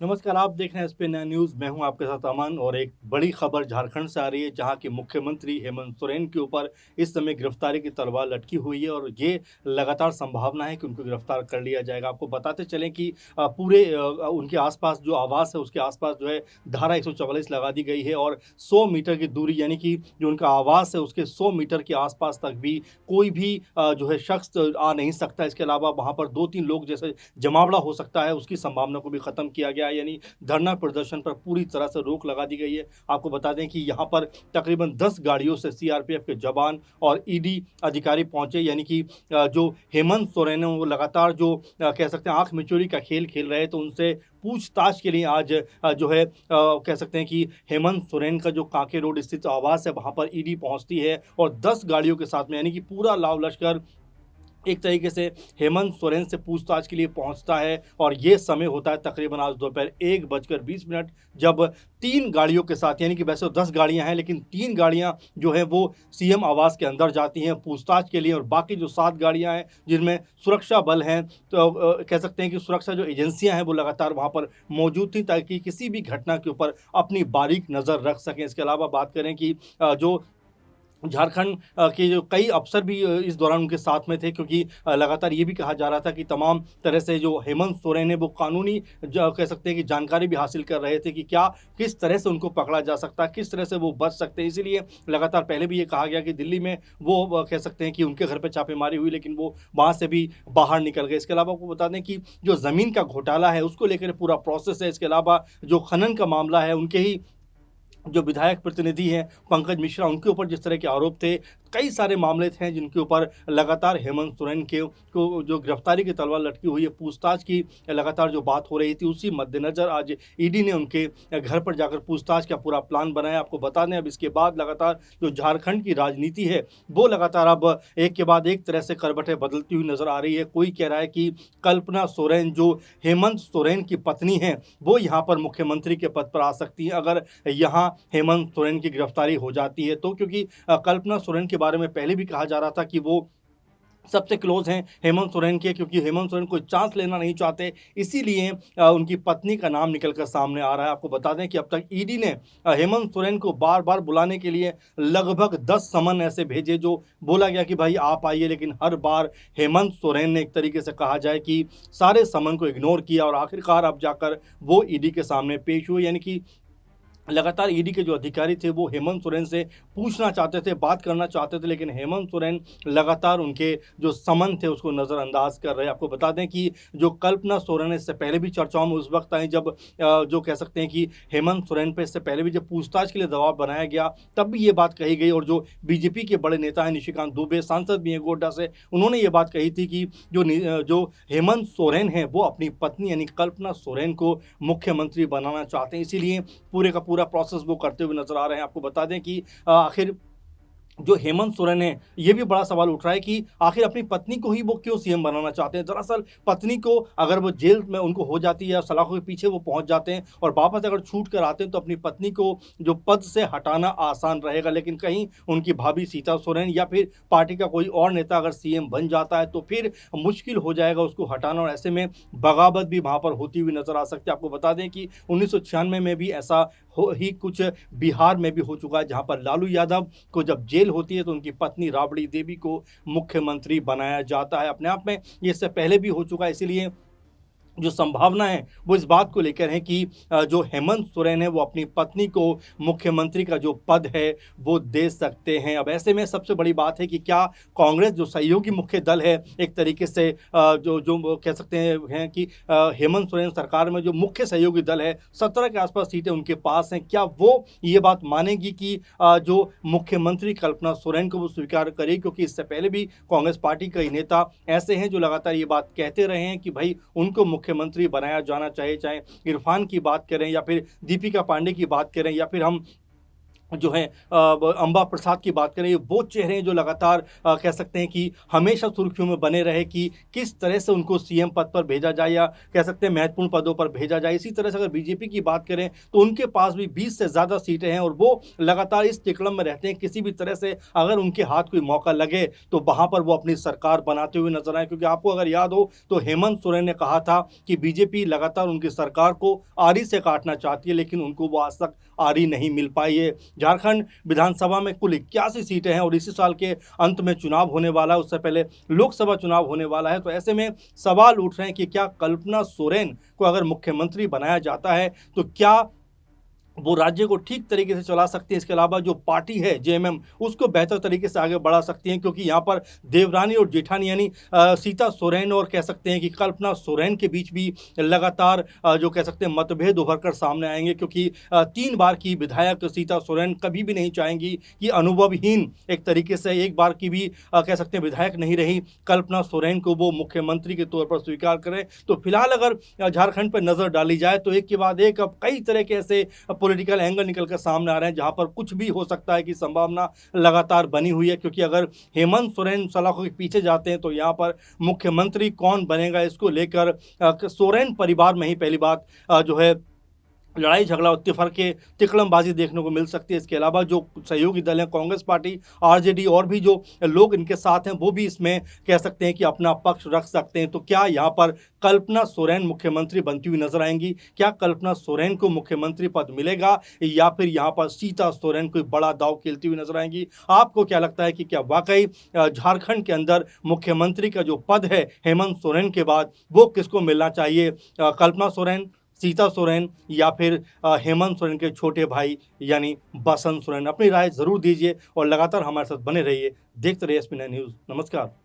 नमस्कार, आप देख रहे हैं एसपी नया न्यूज़। मैं हूं आपके साथ अमन और एक बड़ी खबर झारखंड से आ रही है, जहां के मुख्यमंत्री हेमंत सोरेन के ऊपर इस समय गिरफ्तारी की तलवार लटकी हुई है और ये लगातार संभावना है कि उनको गिरफ्तार कर लिया जाएगा। आपको बताते चलें कि पूरे उनके आसपास जो आवास है, उसके आसपास जो है धारा 144 लगा दी गई है और 100 मीटर की दूरी, यानी कि जो उनका आवास है उसके 100 मीटर के आसपास तक भी कोई भी जो है शख्स आ नहीं सकता। इसके अलावा वहाँ पर 2-3 लोग जैसे जमावड़ा हो सकता है, उसकी संभावना को भी खत्म किया गया है। यानी धरना प्रदर्शन पर पूरी तरह से रोक लगा दी गई है। आपको बता दें कि यहाँ पर तकरीबन 10 गाड़ियों से सीआरपीएफ के जवान और ईडी अधिकारी पहुंचे। यानी कि जो हेमंत सोरेन है वो लगातार जो कह सकते हैं आंख मिचौली का खेल खेल रहे, तो उनसे पूछताछ के लिए आज जो है कह सकते हैं कि हेमंत सोरेन का जो कांके रोड स्थित आवास है वहां पर ईडी पहुंचती है और 10 गाड़ियों के साथ में, यानी कि पूरा लाव लश्कर एक तरीके से हेमंत सोरेन से पूछताछ के लिए पहुंचता है। और ये समय होता है तकरीबन आज दोपहर 1:20, जब 3 गाड़ियों के साथ, यानी कि वैसे तो 10 गाड़ियां हैं लेकिन 3 गाड़ियां जो है वो सीएम आवास के अंदर जाती हैं पूछताछ के लिए, और बाकी जो 7 गाड़ियां हैं जिनमें सुरक्षा बल हैं, तो कह सकते हैं कि सुरक्षा जो एजेंसियां हैं वो लगातार वहां पर मौजूद थी ताकि किसी भी घटना के ऊपर अपनी बारीक नज़र रख सकें। इसके अलावा बात करें कि जो झारखंड के जो कई अफ़सर भी इस दौरान उनके साथ में थे, क्योंकि लगातार ये भी कहा जा रहा था कि तमाम तरह से जो हेमंत सोरेन है वो कानूनी जो कह सकते हैं कि जानकारी भी हासिल कर रहे थे कि क्या किस तरह से उनको पकड़ा जा सकता है, किस तरह से वो बच सकते हैं। इसीलिए लगातार पहले भी ये कहा गया कि दिल्ली में वो कह सकते हैं कि उनके घर पे छापेमारी हुई, लेकिन वो वहाँ से भी बाहर निकल गए। इसके अलावा आपको बता दें कि जो ज़मीन का घोटाला है उसको लेकर पूरा प्रोसेस है। इसके अलावा जो खनन का मामला है, उनके ही जो विधायक प्रतिनिधि हैं पंकज मिश्रा, उनके ऊपर जिस तरह के आरोप थे, कई सारे मामले थे जिनके ऊपर लगातार हेमंत सोरेन के को जो गिरफ्तारी की तलवार लटकी हुई है, पूछताछ की लगातार जो बात हो रही थी, उसी मद्देनज़र आज ईडी ने उनके घर पर जाकर पूछताछ का पूरा प्लान बनाया। आपको बता दें अब इसके बाद लगातार जो झारखंड की राजनीति है वो लगातार अब एक के बाद एक तरह से करवटें बदलती हुई नजर आ रही है। कोई कह रहा है कि कल्पना सोरेन जो हेमंत सोरेन की पत्नी है वो यहाँ पर मुख्यमंत्री के पद पर आ सकती है अगर यहाँ हेमंत सोरेन की गिरफ्तारी हो जाती है तो, क्योंकि कल्पना सोरेन के बारे में पहले भी कहा जा रहा था कि वो सबसे क्लोज हैं हेमंत सोरेन के, क्योंकि हेमंत सोरेन कोई चांस लेना नहीं चाहते, इसीलिए उनकी पत्नी का नाम निकल कर सामने आ रहा है। आपको बता दें कि अब तक ईडी ने हेमंत सोरेन को बार बार बुलाने के लिए लगभग 10 समन ऐसे भेजे, जो बोला गया कि भाई आप आइए, लेकिन हर बार हेमंत सोरेन ने एक तरीके से कहा जाए कि सारे समन को इग्नोर किया और आखिरकार अब जाकर वो ईडी के सामने पेश हुए। यानी कि लगातार ईडी के जो अधिकारी थे वो हेमंत सोरेन से पूछना चाहते थे, बात करना चाहते थे, लेकिन हेमंत सोरेन लगातार उनके जो समन थे उसको नज़रअंदाज कर रहे। आपको बता दें कि जो कल्पना सोरेन इससे पहले भी चर्चाओं में उस वक्त आई जब जो कह सकते हैं कि हेमंत सोरेन पे इससे पहले भी जब पूछताछ के लिए दबाव बनाया गया तब भी ये बात कही गई, और जो बीजेपी के बड़े नेता हैं निशिकांत दुबे, सांसद भी हैं गोड्डा से, उन्होंने ये बात कही थी कि जो हेमंत सोरेन है वो अपनी पत्नी यानी कल्पना सोरेन को मुख्यमंत्री बनाना चाहते हैं, इसीलिए पूरे का पूरा प्रोसेस वो करते हुए नजर आ रहे हैं। आपको बता दें कि आखिर जो हेमंत सोरेन है, ये भी बड़ा सवाल उठ रहा है कि आखिर अपनी पत्नी को ही वो क्यों सीएम बनाना चाहते हैं। दरअसल पत्नी को अगर वो जेल में उनको हो जाती है या सलाखों के पीछे वो पहुंच जाते हैं और वापस अगर छूट कर आते हैं तो अपनी पत्नी को जो पद से हटाना आसान रहेगा, लेकिन कहीं उनकी भाभी सीता सोरेन या फिर पार्टी का कोई और नेता अगर सीएम बन जाता है तो फिर मुश्किल हो जाएगा उसको हटाना, और ऐसे में बगावत भी वहाँ पर होती हुई नजर आ सकती है। आपको बता दें कि 1996 में भी ऐसा हो ही कुछ बिहार में भी हो चुका है, जहाँ पर लालू यादव को जब जेल होती है तो उनकी पत्नी राबड़ी देवी को मुख्यमंत्री बनाया जाता है। अपने आप में ये इससे पहले भी हो चुका है, इसीलिए जो संभावना है वो इस बात को लेकर है कि जो हेमंत सोरेन है वो अपनी पत्नी को मुख्यमंत्री का जो पद है वो दे सकते हैं। अब ऐसे में सबसे बड़ी बात है कि क्या कांग्रेस जो सहयोगी मुख्य दल है एक तरीके से जो जो कह सकते हैं कि हेमंत सोरेन सरकार में जो मुख्य सहयोगी दल है 17 के आसपास सीटें उनके पास हैं, क्या वो ये बात मानेगी कि जो मुख्यमंत्री कल्पना सोरेन को वो स्वीकार करेगी, क्योंकि इससे पहले भी कांग्रेस पार्टी कई नेता ऐसे हैं जो लगातार ये बात कहते रहे हैं कि भाई उनको मुख्यमंत्री बनाया जाना चाहिए, चाहे इरफान की बात करें या फिर दीपिका पांडे की बात करें या फिर हम जो है अम्बा प्रसाद की बात करें, ये वो चेहरे हैं जो लगातार कह सकते हैं कि हमेशा सुर्खियों में बने रहे कि किस तरह से उनको सीएम पद पर भेजा जाए या कह सकते हैं महत्वपूर्ण पदों पर भेजा जाए। इसी तरह से अगर बीजेपी की बात करें तो उनके पास भी 20 से ज़्यादा सीटें हैं और वो लगातार इस तिकड़म में रहते हैं, किसी भी तरह से अगर उनके हाथ कोई मौका लगे तो वहाँ पर वो अपनी सरकार बनाते हुए नजर आए। क्योंकि आपको अगर याद हो तो हेमंत सोरेन ने कहा था कि बीजेपी लगातार उनकी सरकार को आरी से काटना चाहती है, लेकिन उनको वो आज तक आरी नहीं मिल पाई है। झारखंड विधानसभा में कुल 81 सीटें हैं और इसी साल के अंत में चुनाव होने वाला है, उससे पहले लोकसभा चुनाव होने वाला है। तो ऐसे में सवाल उठ रहे हैं कि क्या कल्पना सोरेन को अगर मुख्यमंत्री बनाया जाता है तो क्या वो राज्य को ठीक तरीके से चला सकती हैं, इसके अलावा जो पार्टी है जेएमएम उसको बेहतर तरीके से आगे बढ़ा सकती हैं। क्योंकि यहाँ पर देवरानी और जेठानी यानी सीता सोरेन और कह सकते हैं कि कल्पना सोरेन के बीच भी लगातार जो कह सकते हैं मतभेद उभर कर सामने आएंगे। क्योंकि 3 बार की विधायक सीता सोरेन कभी भी नहीं चाहेंगी कि अनुभवहीन एक तरीके से एक बार की भी कह सकते हैं विधायक नहीं रही कल्पना सोरेन को वो मुख्यमंत्री के तौर पर स्वीकार करें। तो फिलहाल अगर झारखंड पर नज़र डाली जाए तो एक के बाद एक अब कई तरह के ऐसे पॉलिटिकल एंगल निकल कर सामने आ रहे हैं जहां पर कुछ भी हो सकता है कि संभावना लगातार बनी हुई है। क्योंकि अगर हेमंत सोरेन सलाखों के पीछे जाते हैं तो यहाँ पर मुख्यमंत्री कौन बनेगा इसको लेकर सोरेन परिवार में ही पहली बात जो है लड़ाई झगड़ा और तिकड़मबाजी देखने को मिल सकती है। इसके अलावा जो सहयोगी दल हैं कांग्रेस पार्टी, आरजेडी और भी जो लोग इनके साथ हैं वो भी इसमें कह सकते हैं कि अपना पक्ष रख सकते हैं। तो क्या यहाँ पर कल्पना सोरेन मुख्यमंत्री बनती हुई नजर आएंगी? क्या कल्पना सोरेन को मुख्यमंत्री पद मिलेगा या फिर यहाँ पर सीता सोरेन कोई बड़ा दांव खेलती हुई नजर आएंगी? आपको क्या लगता है कि क्या वाकई झारखंड के अंदर मुख्यमंत्री का जो पद है हेमंत सोरेन के बाद वो किसको मिलना चाहिए? कल्पना सोरेन, सीता सोरेन या फिर हेमंत सोरेन के छोटे भाई यानी बसंत सोरेन? अपनी राय जरूर दीजिए और लगातार हमारे साथ बने रहिए। देखते रहिए एसपी9 न्यूज़। नमस्कार।